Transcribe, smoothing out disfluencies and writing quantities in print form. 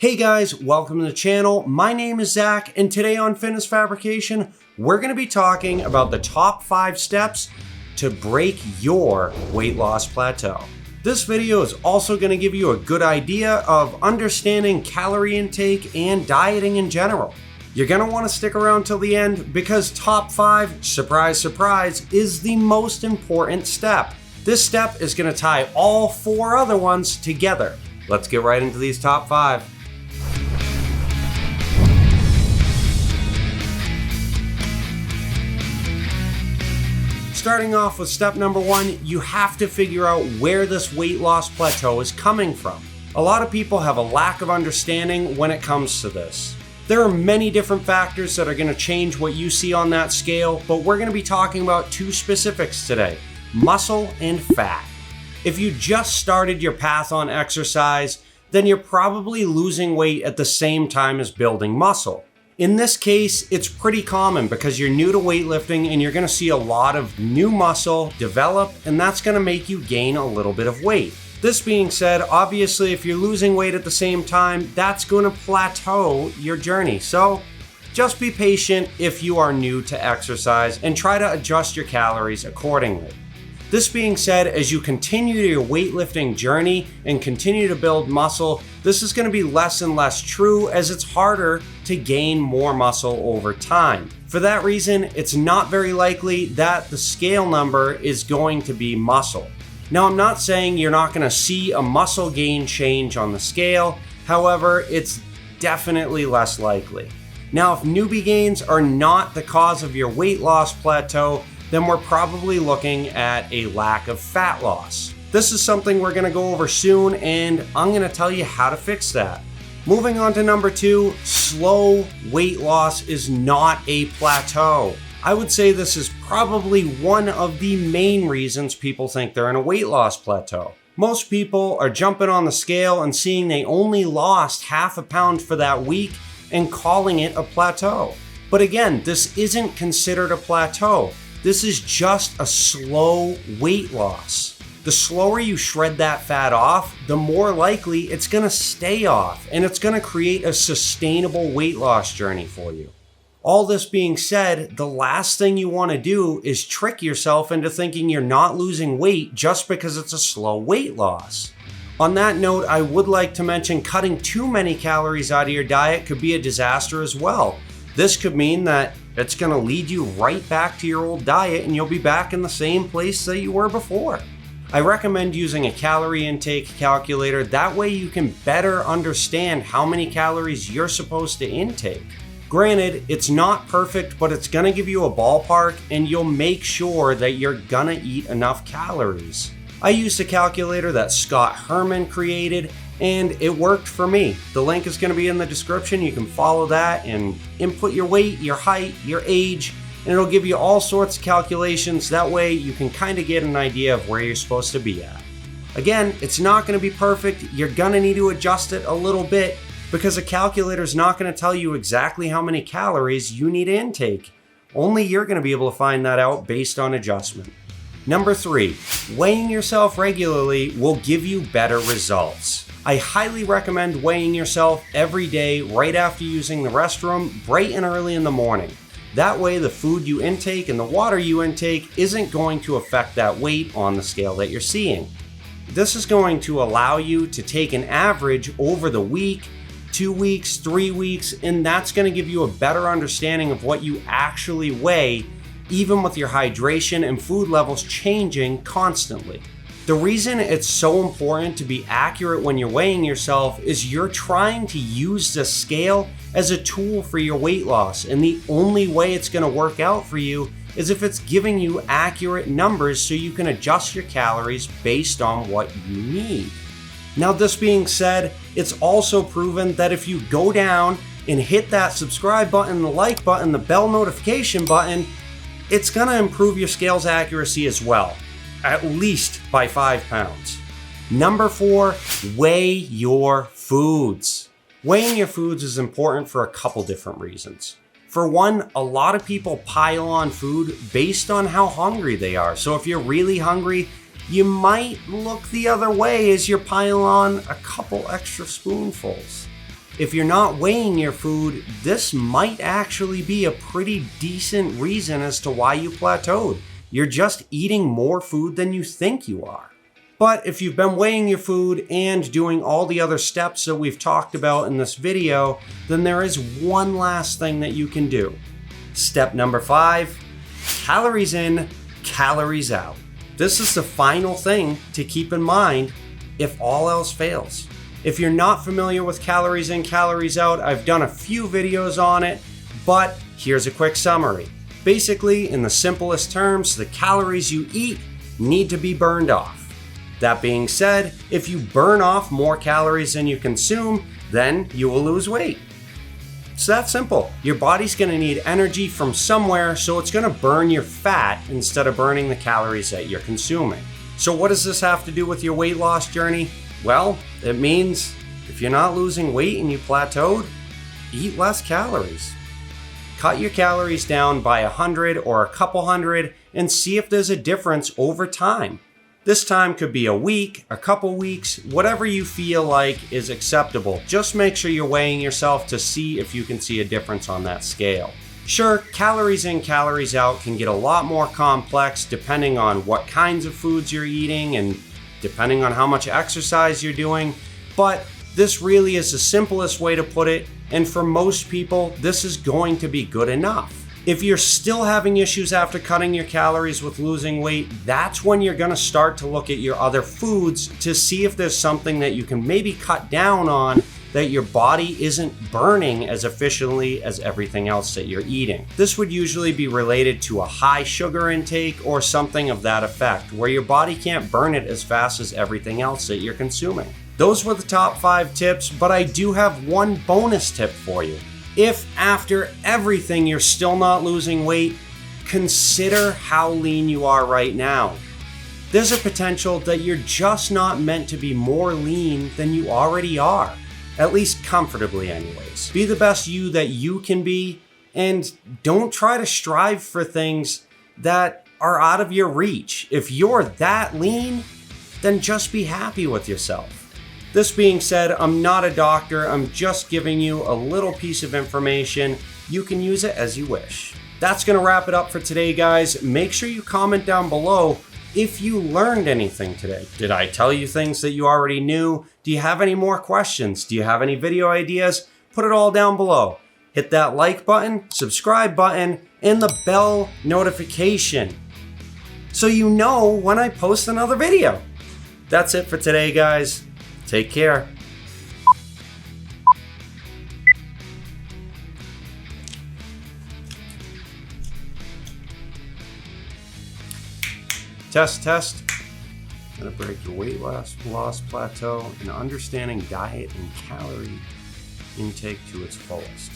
Hey guys, welcome to the channel. My name is Zach, and today on Fitness Fabrication, we're going to be talking about the top 5 steps to break your weight loss plateau. This video is also going to give you a good idea of understanding calorie intake and dieting in general. You're going to want to stick around till the end because top 5, surprise, surprise, is the most important step. This step is going to tie all 4 other ones together. Let's get right into these top 5. Starting off with step number 1, you have to figure out where this weight loss plateau is coming from. A lot of people have a lack of understanding when it comes to this. There are many different factors that are going to change what you see on that scale, but we're going to be talking about 2 specifics today: muscle and fat. If you just started your path on exercise, then you're probably losing weight at the same time as building muscle. In this case, it's pretty common because you're new to weightlifting and you're going to see a lot of new muscle develop, and that's going to make you gain a little bit of weight. This being said, obviously, if you're losing weight at the same time, that's going to plateau your journey. So just be patient if you are new to exercise and try to adjust your calories accordingly. This being said, as you continue your weightlifting journey and continue to build muscle, this is going to be less and less true as it's harder to gain more muscle over time. For that reason, it's not very likely that the scale number is going to be muscle. Now, I'm not saying you're not going to see a muscle gain change on the scale. However, it's definitely less likely. Now, if newbie gains are not the cause of your weight loss plateau, then we're probably looking at a lack of fat loss. This is something we're going to go over soon, and I'm going to tell you how to fix that. Moving on to number 2, slow weight loss is not a plateau. I would say this is probably one of the main reasons people think they're in a weight loss plateau. Most people are jumping on the scale and seeing they only lost half a pound for that week and calling it a plateau. But again, this isn't considered a plateau. This is just a slow weight loss. The slower you shred that fat off, the more likely it's going to stay off, and it's going to create a sustainable weight loss journey for you. All this being said, the last thing you want to do is trick yourself into thinking you're not losing weight just because it's a slow weight loss. On that note, I would like to mention cutting too many calories out of your diet could be a disaster as well. This could mean that it's going to lead you right back to your old diet and you'll be back in the same place that you were before. I recommend using a calorie intake calculator. That way you can better understand how many calories you're supposed to intake. Granted, it's not perfect, but it's going to give you a ballpark and you'll make sure that you're going to eat enough calories. I used a calculator that Scott Herman created, and it worked for me. The link is going to be in the description. You can follow that and input your weight, your height, your age, and it'll give you all sorts of calculations. That way you can kind of get an idea of where you're supposed to be at. Again, it's not going to be perfect. You're going to need to adjust it a little bit because a calculator is not going to tell you exactly how many calories you need to intake. Only you're going to be able to find that out based on adjustment. Number 3, weighing yourself regularly will give you better results. I highly recommend weighing yourself every day right after using the restroom, bright and early in the morning. That way the food you intake and the water you intake isn't going to affect that weight on the scale that you're seeing. This is going to allow you to take an average over the week, 2 weeks, 3 weeks, and that's going to give you a better understanding of what you actually weigh, even with your hydration and food levels changing constantly. The reason it's so important to be accurate when you're weighing yourself is you're trying to use the scale as a tool for your weight loss, and the only way it's going to work out for you is if it's giving you accurate numbers so you can adjust your calories based on what you need. Now, this being said, it's also proven that if you go down and hit that subscribe button, the like button, the bell notification button, it's going to improve your scale's accuracy as well, at least by 5 pounds. Number 4, weigh your foods. Weighing your foods is important for a couple different reasons. For one, a lot of people pile on food based on how hungry they are. So if you're really hungry, you might look the other way as you pile on a couple extra spoonfuls. If you're not weighing your food, this might actually be a pretty decent reason as to why you plateaued. You're just eating more food than you think you are. But if you've been weighing your food and doing all the other steps that we've talked about in this video, then there is one last thing that you can do. Step number 5, calories in, calories out. This is the final thing to keep in mind if all else fails. If you're not familiar with calories in, calories out, I've done a few videos on it, but here's a quick summary. Basically, in the simplest terms, the calories you eat need to be burned off. That being said, if you burn off more calories than you consume, then you will lose weight. It's that simple. Your body's gonna need energy from somewhere, so it's gonna burn your fat instead of burning the calories that you're consuming. So what does this have to do with your weight loss journey? Well, it means if you're not losing weight and you plateaued, eat less calories. Cut your calories down by 100 or a couple hundred and see if there's a difference over time. This time could be a week, a couple weeks, whatever you feel like is acceptable. Just make sure you're weighing yourself to see if you can see a difference on that scale. Sure, calories in, calories out can get a lot more complex depending on what kinds of foods you're eating and depending on how much exercise you're doing, but this really is the simplest way to put it, and for most people, this is going to be good enough. If you're still having issues after cutting your calories with losing weight, that's when you're gonna start to look at your other foods to see if there's something that you can maybe cut down on that your body isn't burning as efficiently as everything else that you're eating. This would usually be related to a high sugar intake or something of that effect, where your body can't burn it as fast as everything else that you're consuming. Those were the top 5 tips, but I do have one bonus tip for you. If after everything you're still not losing weight, consider how lean you are right now. There's a potential that you're just not meant to be more lean than you already are. At least comfortably anyways. Be the best you that you can be, and don't try to strive for things that are out of your reach. If you're that lean, then just be happy with yourself. This being said, I'm not a doctor, I'm just giving you a little piece of information. You can use it as you wish. That's gonna wrap it up for today, guys. Make sure you comment down below if you learned anything today. Did I tell you things that you already knew? Do you have any more questions? Do you have any video ideas? Put it all down below. Hit that like button, subscribe button, and the bell notification so you know when I post another video. That's it for today, guys. Take care. Test. Gonna break your weight loss plateau and understanding diet and calorie intake to its fullest.